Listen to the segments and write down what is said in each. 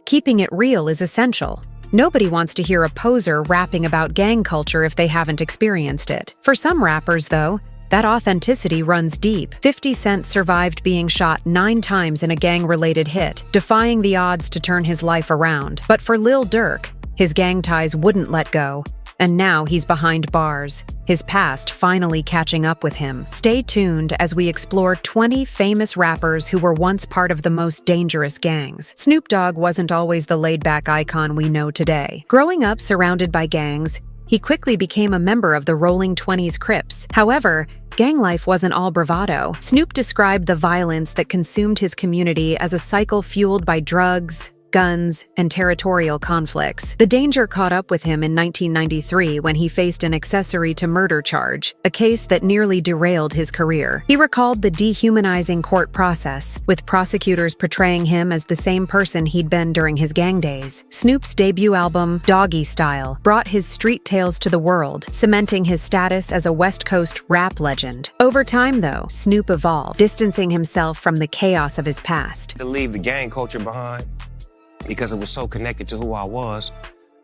keeping it real is essential. Nobody wants to hear a poser rapping about gang culture if they haven't experienced it. For some rappers, though, that authenticity runs deep. 50 Cent survived being shot 9 times in a gang-related hit, defying the odds to turn his life around. But for Lil Durk, his gang ties wouldn't let go. And now he's behind bars, his past finally catching up with him. Stay tuned as we explore 20 famous rappers who were once part of the most dangerous gangs. Snoop Dogg wasn't always the laid-back icon we know today. Growing up surrounded by gangs, he quickly became a member of the Rolling 20s Crips. However, gang life wasn't all bravado. Snoop described the violence that consumed his community as a cycle fueled by drugs, guns, and territorial conflicts. The danger caught up with him in 1993 when he faced an accessory to murder charge, a case that nearly derailed his career. He recalled the dehumanizing court process, with prosecutors portraying him as the same person he'd been during his gang days. Snoop's debut album, Doggy Style, brought his street tales to the world, cementing his status as a West Coast rap legend. Over time, though, Snoop evolved, distancing himself from the chaos of his past. To leave the gang culture behind, because it was so connected to who I was,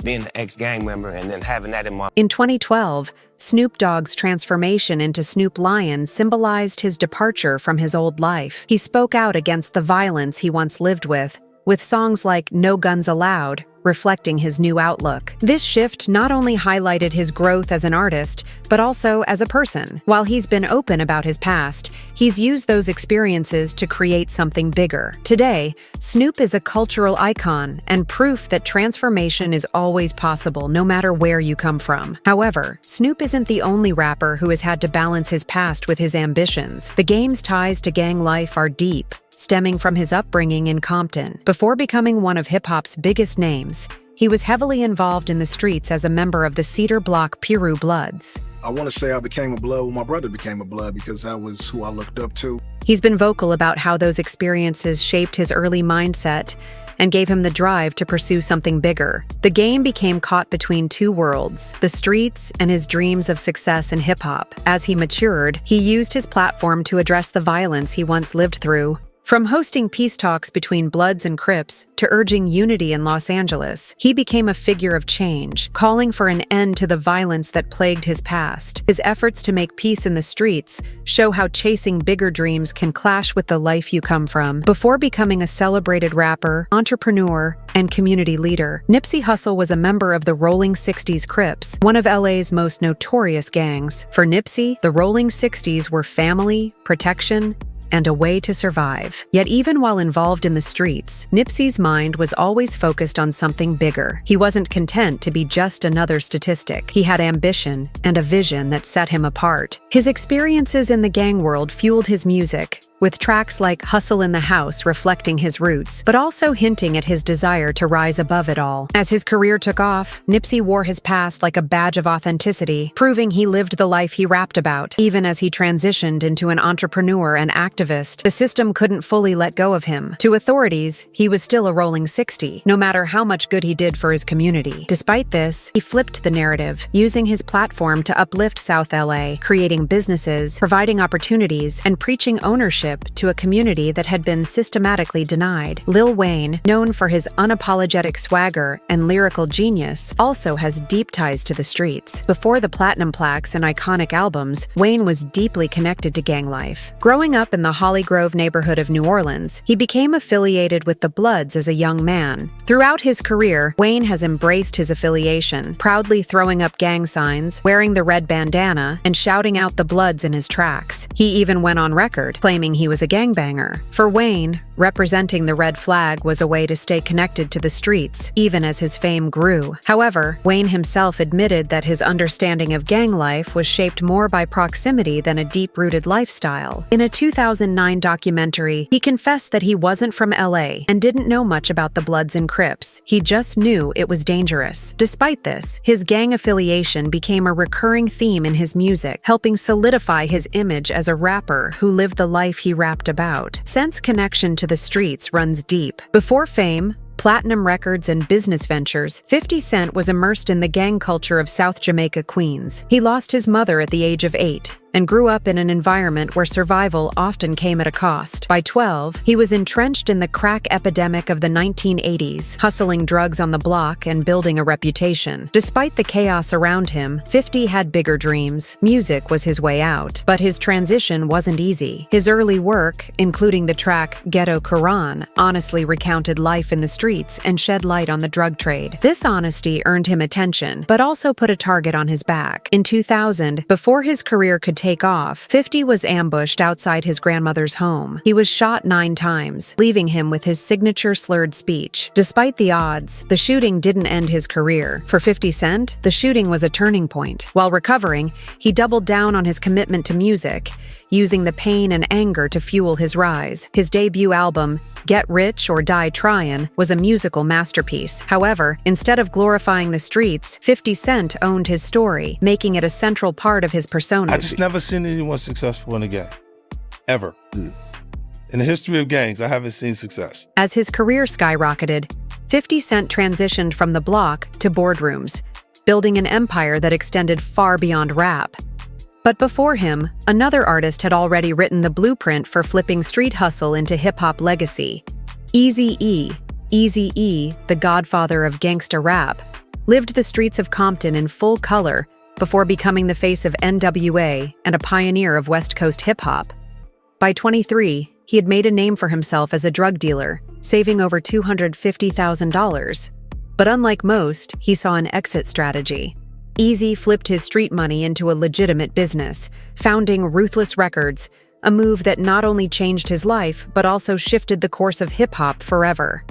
being an ex-gang member and then having that in my... In 2012, Snoop Dogg's transformation into Snoop Lion symbolized his departure from his old life. He spoke out against the violence he once lived with songs like No Guns Allowed, reflecting his new outlook. This shift not only highlighted his growth as an artist, but also as a person. While he's been open about his past, he's used those experiences to create something bigger. Today, Snoop is a cultural icon and proof that transformation is always possible, no matter where you come from. However, Snoop isn't the only rapper who has had to balance his past with his ambitions. The game's ties to gang life are deep, stemming from his upbringing in Compton. Before becoming one of hip-hop's biggest names, he was heavily involved in the streets as a member of the Cedar Block Piru Bloods. I want to say I became a Blood when my brother became a Blood because that was who I looked up to. He's been vocal about how those experiences shaped his early mindset and gave him the drive to pursue something bigger. The game became caught between two worlds, the streets and his dreams of success in hip-hop. As he matured, he used his platform to address the violence he once lived through. From hosting peace talks between Bloods and Crips to urging unity in Los Angeles, he became a figure of change, calling for an end to the violence that plagued his past. His efforts to make peace in the streets show how chasing bigger dreams can clash with the life you come from. Before becoming a celebrated rapper, entrepreneur, and community leader, Nipsey Hussle was a member of the Rolling 60s Crips, one of LA's most notorious gangs. For Nipsey, the Rolling 60s were family, protection, and a way to survive. Yet even while involved in the streets, Nipsey's mind was always focused on something bigger. He wasn't content to be just another statistic. He had ambition and a vision that set him apart. His experiences in the gang world fueled his music, with tracks like Hustle in the House reflecting his roots, but also hinting at his desire to rise above it all. As his career took off, Nipsey wore his past like a badge of authenticity, proving he lived the life he rapped about. Even as he transitioned into an entrepreneur and activist, the system couldn't fully let go of him. To authorities, he was still a Rolling 60, no matter how much good he did for his community. Despite this, he flipped the narrative, using his platform to uplift South LA, creating businesses, providing opportunities, and preaching ownership to a community that had been systematically denied. Lil Wayne, known for his unapologetic swagger and lyrical genius, also has deep ties to the streets. Before the platinum plaques and iconic albums, Wayne was deeply connected to gang life. Growing up in the Holly Grove neighborhood of New Orleans, he became affiliated with the Bloods as a young man. Throughout his career, Wayne has embraced his affiliation, proudly throwing up gang signs, wearing the red bandana, and shouting out the Bloods in his tracks. He even went on record, claiming he was a gangbanger. For Wayne, representing the red flag was a way to stay connected to the streets, even as his fame grew. However, Wayne himself admitted that his understanding of gang life was shaped more by proximity than a deep-rooted lifestyle. In a 2009 documentary, he confessed that he wasn't from LA and didn't know much about the Bloods and Crips. He just knew it was dangerous. Despite this, his gang affiliation became a recurring theme in his music, helping solidify his image as a rapper who lived the life he rapped about. Sen's connection to the streets runs deep. Before fame, platinum records, and business ventures, 50 Cent was immersed in the gang culture of South Jamaica, Queens. He lost his mother at the age of 8, and grew up in an environment where survival often came at a cost. By 12, he was entrenched in the crack epidemic of the 1980s, hustling drugs on the block and building a reputation. Despite the chaos around him, 50 had bigger dreams. Music was his way out, but his transition wasn't easy. His early work, including the track Ghetto Quran, honestly recounted life in the streets and shed light on the drug trade. This honesty earned him attention, but also put a target on his back. In 2000, before his career could take off, 50 was ambushed outside his grandmother's home. He was shot 9 times, leaving him with his signature slurred speech. Despite the odds, the shooting didn't end his career. For 50 Cent, the shooting was a turning point. While recovering, he doubled down on his commitment to music, using the pain and anger to fuel his rise. His debut album, Get Rich or Die Tryin', was a musical masterpiece. However, instead of glorifying the streets, 50 Cent owned his story, making it a central part of his persona. I just never seen anyone successful in a gang. Ever. In the history of gangs, I haven't seen success. As his career skyrocketed, 50 Cent transitioned from the block to boardrooms, building an empire that extended far beyond rap. But before him, another artist had already written the blueprint for flipping street hustle into hip-hop legacy. Eazy-E, the godfather of gangsta rap, lived the streets of Compton in full color before becoming the face of NWA and a pioneer of West Coast hip-hop. By 23, he had made a name for himself as a drug dealer, saving over $250,000. But unlike most, he saw an exit strategy. Eazy flipped his street money into a legitimate business, founding Ruthless Records, a move that not only changed his life, but also shifted the course of hip-hop forever.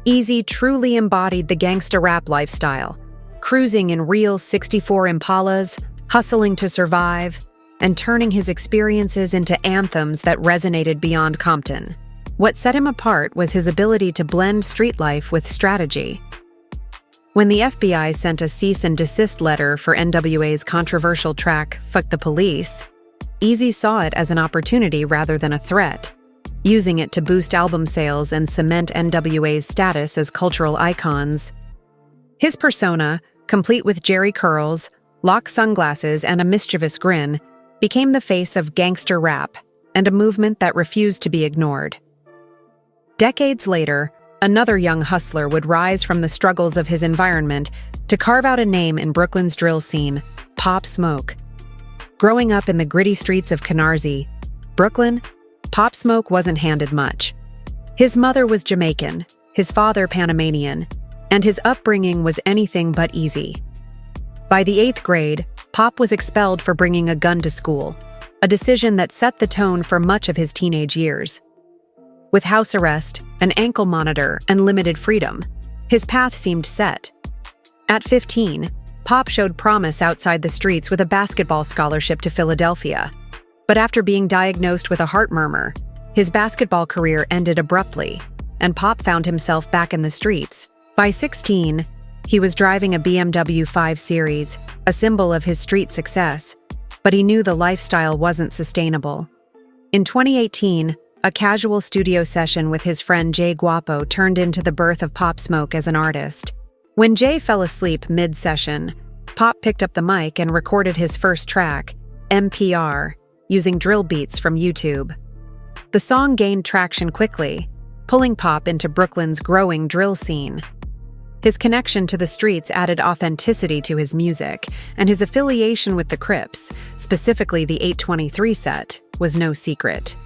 Eazy truly embodied the gangsta rap lifestyle, cruising in real 64 Impalas, hustling to survive, and turning his experiences into anthems that resonated beyond Compton. What set him apart was his ability to blend street life with strategy. When the FBI sent a cease and desist letter for NWA's controversial track, Fuck the Police, Eazy saw it as an opportunity rather than a threat, using it to boost album sales and cement NWA's status as cultural icons. His persona, complete with jerry curls, lock sunglasses, and a mischievous grin, became the face of gangster rap and a movement that refused to be ignored. Decades later, another young hustler would rise from the struggles of his environment to carve out a name in Brooklyn's drill scene, Pop Smoke. Growing up in the gritty streets of Canarsie, Brooklyn, Pop Smoke wasn't handed much. His mother was Jamaican, his father Panamanian, and his upbringing was anything but easy. By the 8th grade, Pop was expelled for bringing a gun to school, a decision that set the tone for much of his teenage years. With house arrest, an ankle monitor, and limited freedom, his path seemed set. At 15, Pop showed promise outside the streets with a basketball scholarship to Philadelphia. But after being diagnosed with a heart murmur, his basketball career ended abruptly, and Pop found himself back in the streets. By 16, he was driving a BMW 5 Series, a symbol of his street success, but he knew the lifestyle wasn't sustainable. In 2018, a casual studio session with his friend Jay Guapo turned into the birth of Pop Smoke as an artist. When Jay fell asleep mid-session, Pop picked up the mic and recorded his first track, MPR, using drill beats from YouTube. The song gained traction quickly, pulling Pop into Brooklyn's growing drill scene. His connection to the streets added authenticity to his music, and his affiliation with the Crips, specifically the 823 set, was no secret.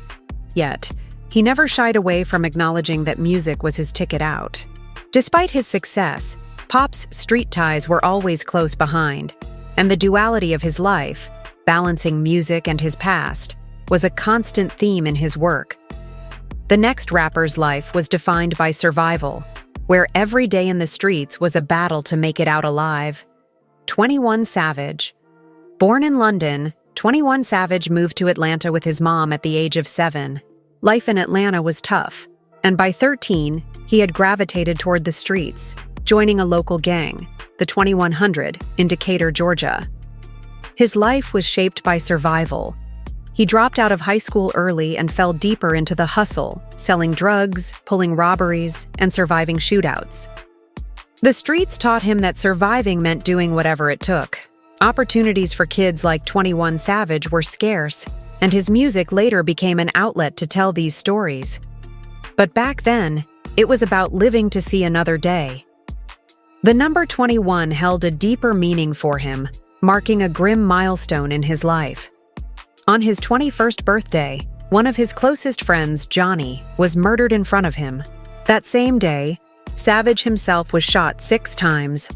Yet, he never shied away from acknowledging that music was his ticket out. Despite his success, Pop's street ties were always close behind, and the duality of his life, balancing music and his past, was a constant theme in his work. The next rapper's life was defined by survival, where every day in the streets was a battle to make it out alive. 21 Savage. Born in London, 21 Savage moved to Atlanta with his mom at the age of 7. Life in Atlanta was tough, and by 13, he had gravitated toward the streets, joining a local gang, the 2100, in Decatur, Georgia. His life was shaped by survival. He dropped out of high school early and fell deeper into the hustle, selling drugs, pulling robberies, and surviving shootouts. The streets taught him that surviving meant doing whatever it took. Opportunities for kids like 21 Savage were scarce, and his music later became an outlet to tell these stories. But back then, it was about living to see another day. The number 21 held a deeper meaning for him, marking a grim milestone in his life. On his 21st birthday, one of his closest friends, Johnny, was murdered in front of him. That same day, Savage himself was shot 6 times.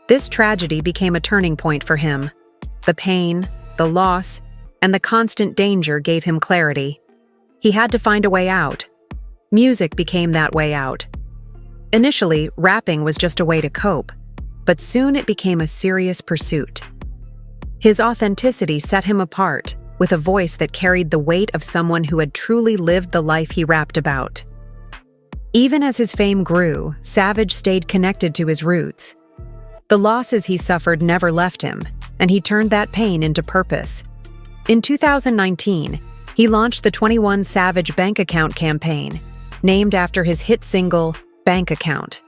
This tragedy became a turning point for him. The pain, the loss, and the constant danger gave him clarity. He had to find a way out. Music became that way out. Initially, rapping was just a way to cope, but soon it became a serious pursuit. His authenticity set him apart, with a voice that carried the weight of someone who had truly lived the life he rapped about. Even as his fame grew, Savage stayed connected to his roots. The losses he suffered never left him, and he turned that pain into purpose. In 2019, he launched the 21 Savage Bank Account campaign, named after his hit single, Bank Account.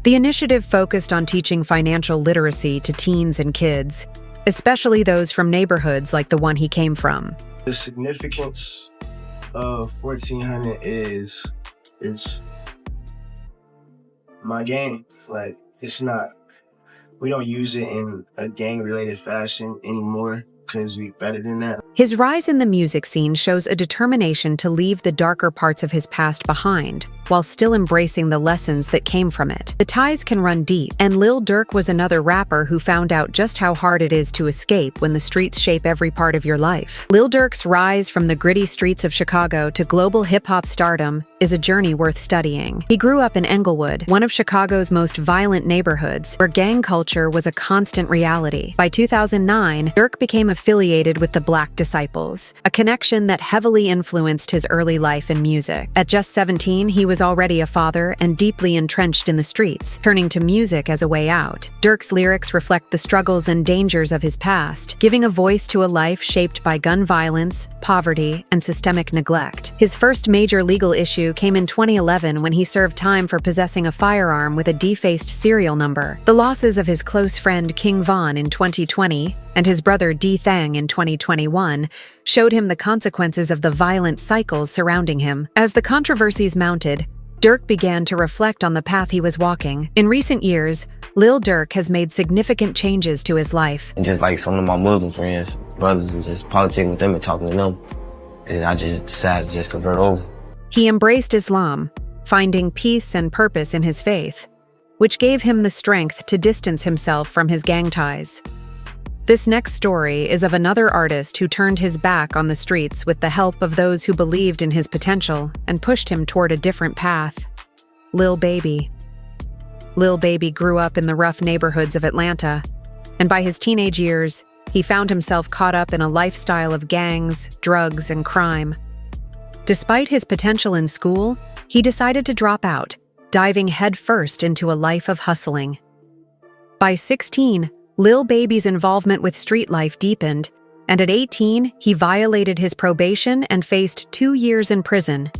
The initiative focused on teaching financial literacy to teens and kids, especially those from neighborhoods like the one he came from. The significance of 1400 is it's my gang. Like, it's not, we don't use it in a gang-related fashion anymore because we better than that. His rise in the music scene shows a determination to leave the darker parts of his past behind, while still embracing the lessons that came from it. The ties can run deep, and Lil Durk was another rapper who found out just how hard it is to escape when the streets shape every part of your life. Lil Durk's rise from the gritty streets of Chicago to global hip-hop stardom is a journey worth studying. He grew up in Englewood, one of Chicago's most violent neighborhoods, where gang culture was a constant reality. By 2009, Durk became affiliated with the Black Disciples, a connection that heavily influenced his early life in music. At just 17, he was already a father and deeply entrenched in the streets, turning to music as a way out. Durk's lyrics reflect the struggles and dangers of his past, giving a voice to a life shaped by gun violence, poverty, and systemic neglect. His first major legal issue came in 2011 when he served time for possessing a firearm with a defaced serial number. The losses of his close friend King Von in 2020 and his brother D Thang in 2021 showed him the consequences of the violent cycles surrounding him. As the controversies mounted, Durk began to reflect on the path he was walking. In recent years, Lil Durk has made significant changes to his life. And just like some of my Muslim friends, brothers, and just politicking with them and talking to them, and I just decided to just convert over. He embraced Islam, finding peace and purpose in his faith, which gave him the strength to distance himself from his gang ties. This next story is of another artist who turned his back on the streets with the help of those who believed in his potential and pushed him toward a different path. Lil Baby. Lil Baby grew up in the rough neighborhoods of Atlanta, and by his teenage years, he found himself caught up in a lifestyle of gangs, drugs, and crime. Despite his potential in school, he decided to drop out, diving headfirst into a life of hustling. By 16, Lil Baby's involvement with street life deepened, and at 18, he violated his probation and faced 2 years in prison.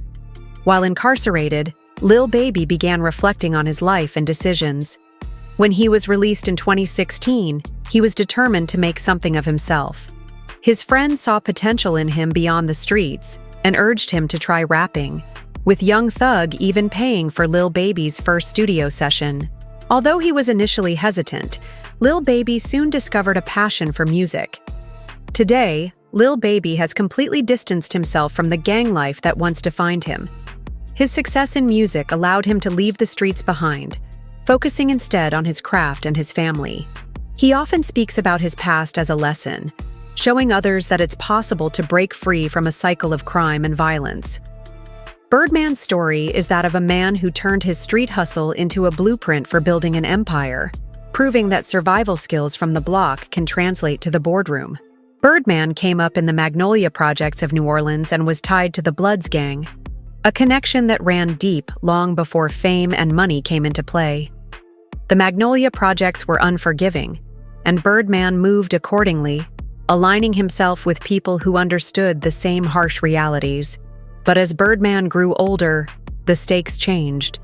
While incarcerated, Lil Baby began reflecting on his life and decisions. When he was released in 2016, he was determined to make something of himself. His friends saw potential in him beyond the streets and urged him to try rapping, with Young Thug even paying for Lil Baby's first studio session. Although he was initially hesitant, Lil Baby soon discovered a passion for music. Today, Lil Baby has completely distanced himself from the gang life that once defined him. His success in music allowed him to leave the streets behind, focusing instead on his craft and his family. He often speaks about his past as a lesson, showing others that it's possible to break free from a cycle of crime and violence. Birdman's story is that of a man who turned his street hustle into a blueprint for building an empire, proving that survival skills from the block can translate to the boardroom. Birdman came up in the Magnolia Projects of New Orleans and was tied to the Bloods gang, a connection that ran deep long before fame and money came into play. The Magnolia Projects were unforgiving, and Birdman moved accordingly, aligning himself with people who understood the same harsh realities. But as Birdman grew older, the stakes changed.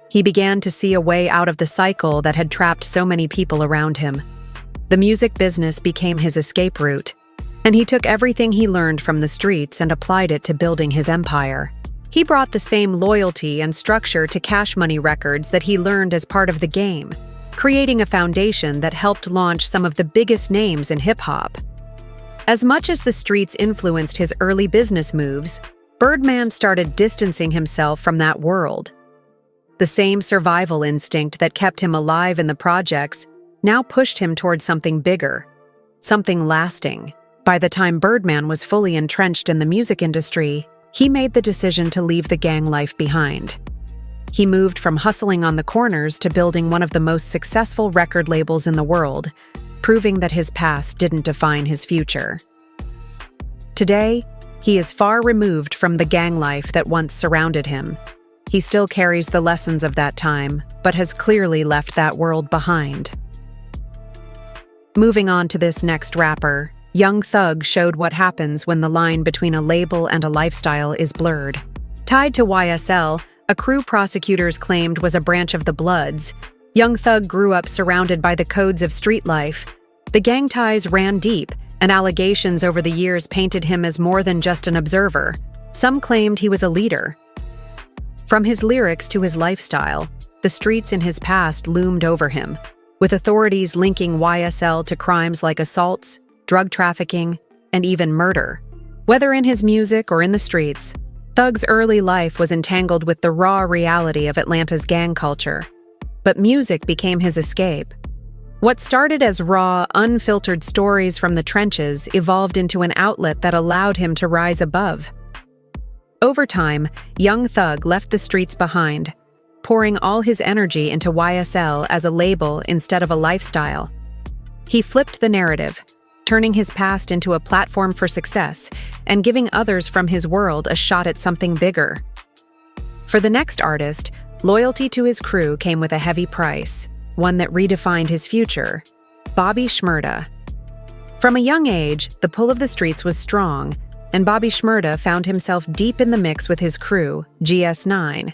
He began to see a way out of the cycle that had trapped so many people around him. The music business became his escape route, and he took everything he learned from the streets and applied it to building his empire. He brought the same loyalty and structure to Cash Money Records that he learned as part of the game, creating a foundation that helped launch some of the biggest names in hip-hop. As much as the streets influenced his early business moves, Birdman started distancing himself from that world. The same survival instinct that kept him alive in the projects now pushed him toward something bigger, something lasting. By the time Birdman was fully entrenched in the music industry, he made the decision to leave the gang life behind. He moved from hustling on the corners to building one of the most successful record labels in the world, proving that his past didn't define his future. Today, he is far removed from the gang life that once surrounded him. He still carries the lessons of that time, but has clearly left that world behind. Moving on to this next rapper, Young Thug showed what happens when the line between a label and a lifestyle is blurred. Tied to YSL, a crew prosecutors claimed was a branch of the Bloods, Young Thug grew up surrounded by the codes of street life. The gang ties ran deep, and allegations over the years painted him as more than just an observer. Some claimed he was a leader. From his lyrics to his lifestyle, the streets in his past loomed over him, with authorities linking YSL to crimes like assaults, drug trafficking, and even murder. Whether in his music or in the streets, Thug's early life was entangled with the raw reality of Atlanta's gang culture. But music became his escape. What started as raw, unfiltered stories from the trenches evolved into an outlet that allowed him to rise above. Over time, Young Thug left the streets behind, pouring all his energy into YSL as a label instead of a lifestyle. He flipped the narrative, turning his past into a platform for success and giving others from his world a shot at something bigger. For the next artist, loyalty to his crew came with a heavy price, one that redefined his future: Bobby Shmurda. From a young age, the pull of the streets was strong, and Bobby Shmurda found himself deep in the mix with his crew, GS9.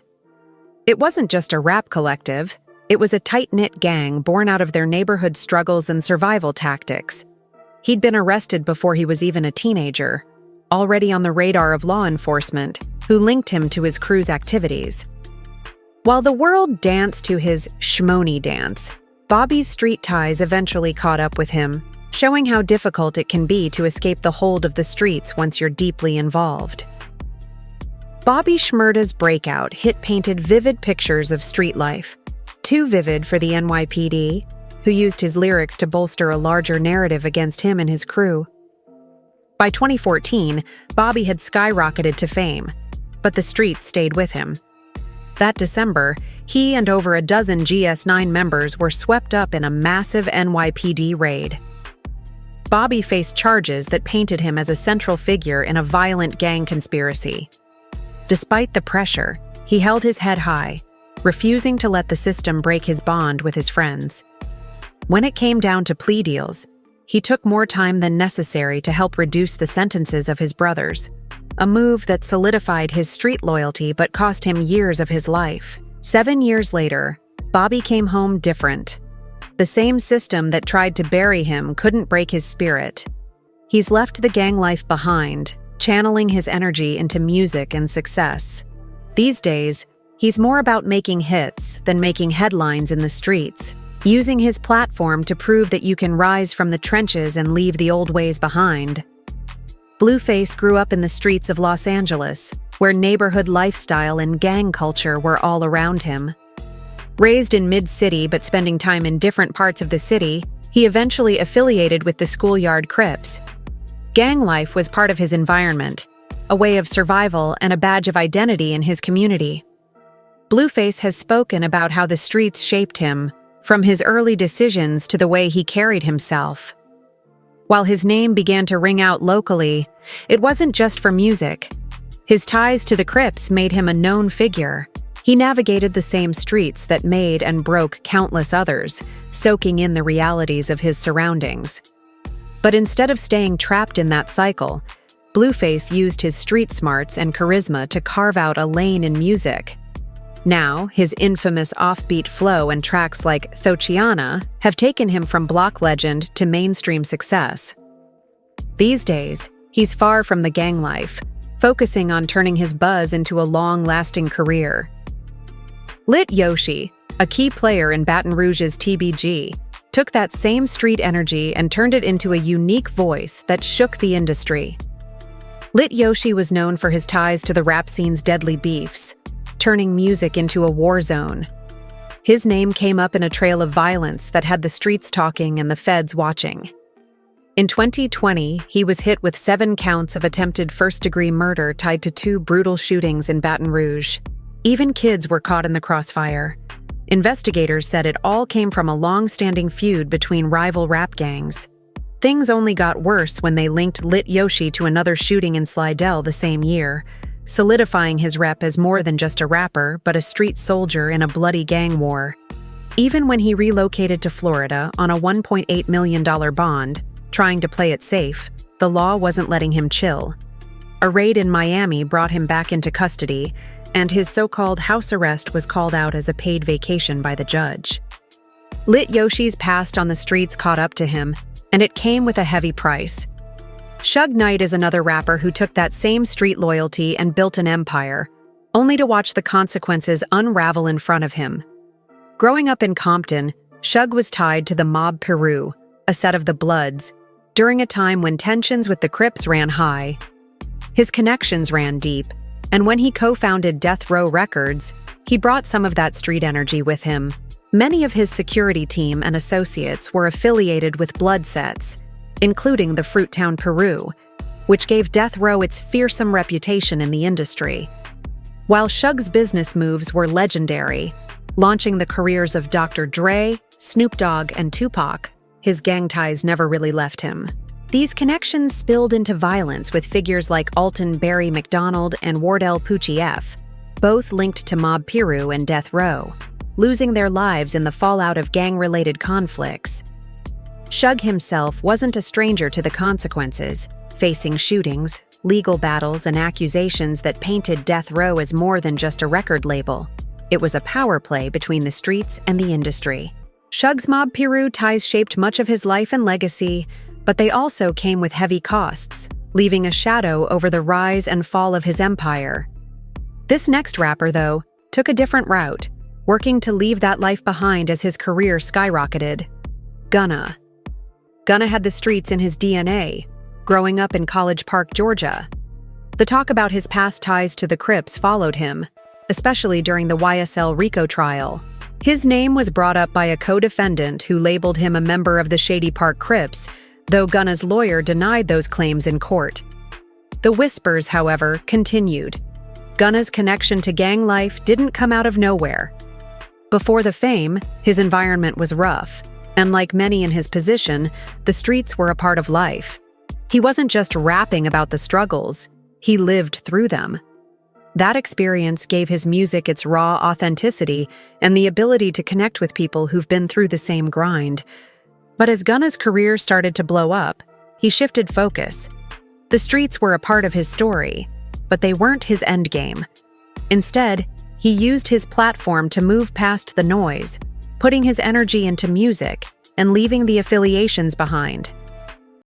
It wasn't just a rap collective, it was a tight-knit gang born out of their neighborhood struggles and survival tactics. He'd been arrested before he was even a teenager, already on the radar of law enforcement, who linked him to his crew's activities. While the world danced to his shmoney dance, Bobby's street ties eventually caught up with him, showing how difficult it can be to escape the hold of the streets once you're deeply involved. Bobby Shmurda's breakout hit painted vivid pictures of street life, too vivid for the NYPD, who used his lyrics to bolster a larger narrative against him and his crew. By 2014, Bobby had skyrocketed to fame, but the streets stayed with him. That December, he and over a dozen GS9 members were swept up in a massive NYPD raid. Bobby faced charges that painted him as a central figure in a violent gang conspiracy. Despite the pressure, he held his head high, refusing to let the system break his bond with his friends. When it came down to plea deals, he took more time than necessary to help reduce the sentences of his brothers, a move that solidified his street loyalty but cost him years of his life. 7 years later, Bobby came home different. The same system that tried to bury him couldn't break his spirit. He's left the gang life behind, channeling his energy into music and success. These days, he's more about making hits than making headlines in the streets, using his platform to prove that you can rise from the trenches and leave the old ways behind. Blueface grew up in the streets of Los Angeles, where neighborhood lifestyle and gang culture were all around him. Raised in mid-city but spending time in different parts of the city, he eventually affiliated with the Schoolyard Crips. Gang life was part of his environment, a way of survival and a badge of identity in his community. Blueface has spoken about how the streets shaped him, from his early decisions to the way he carried himself. While his name began to ring out locally, it wasn't just for music. His ties to the Crips made him a known figure. He navigated the same streets that made and broke countless others, soaking in the realities of his surroundings. But instead of staying trapped in that cycle, Blueface used his street smarts and charisma to carve out a lane in music. Now, his infamous offbeat flow and tracks like Thochiana have taken him from block legend to mainstream success. These days, he's far from the gang life, focusing on turning his buzz into a long-lasting career. Lit Yoshi, a key player in Baton Rouge's TBG, took that same street energy and turned it into a unique voice that shook the industry. Lit Yoshi was known for his ties to the rap scene's deadly beefs, turning music into a war zone. His name came up in a trail of violence that had the streets talking and the feds watching. In 2020, he was hit with 7 counts of attempted first-degree murder tied to 2 brutal shootings in Baton Rouge. Even kids were caught in the crossfire. Investigators said it all came from a long-standing feud between rival rap gangs. Things only got worse when they linked Lit Yoshi to another shooting in Slidell the same year, solidifying his rep as more than just a rapper, but a street soldier in a bloody gang war. Even when he relocated to Florida on a $1.8 million bond, trying to play it safe, the law wasn't letting him chill. A raid in Miami brought him back into custody, and his so-called house arrest was called out as a paid vacation by the judge. Lit Yoshi's past on the streets caught up to him, and it came with a heavy price. Suge Knight is another rapper who took that same street loyalty and built an empire, only to watch the consequences unravel in front of him. Growing up in Compton, Suge was tied to the Mob Peru, a set of the Bloods, during a time when tensions with the Crips ran high. His connections ran deep, and when he co-founded Death Row Records, he brought some of that street energy with him. Many of his security team and associates were affiliated with Blood sets, including the Fruittown Peru, which gave Death Row its fearsome reputation in the industry. While Suge's business moves were legendary, launching the careers of Dr. Dre, Snoop Dogg, and Tupac, his gang ties never really left him. These connections spilled into violence with figures like Alton Barry McDonald and Wardell Poochie F., both linked to Mob Peru and Death Row, losing their lives in the fallout of gang-related conflicts. Suge himself wasn't a stranger to the consequences, facing shootings, legal battles, and accusations that painted Death Row as more than just a record label. It was a power play between the streets and the industry. Suge's Mob Peru ties shaped much of his life and legacy, but they also came with heavy costs, leaving a shadow over the rise and fall of his empire. This next rapper, though, took a different route, working to leave that life behind as his career skyrocketed. Gunna. Gunna had the streets in his DNA, growing up in College Park, Georgia. The talk about his past ties to the Crips followed him, especially during the YSL RICO trial. His name was brought up by a co-defendant who labeled him a member of the Shady Park Crips, though Gunna's lawyer denied those claims in court. The whispers, however, continued. Gunna's connection to gang life didn't come out of nowhere. Before the fame, his environment was rough, and like many in his position, the streets were a part of life. He wasn't just rapping about the struggles, he lived through them. That experience gave his music its raw authenticity and the ability to connect with people who've been through the same grind. But as Gunna's career started to blow up, he shifted focus. The streets were a part of his story, but they weren't his endgame. Instead, he used his platform to move past the noise, putting his energy into music and leaving the affiliations behind.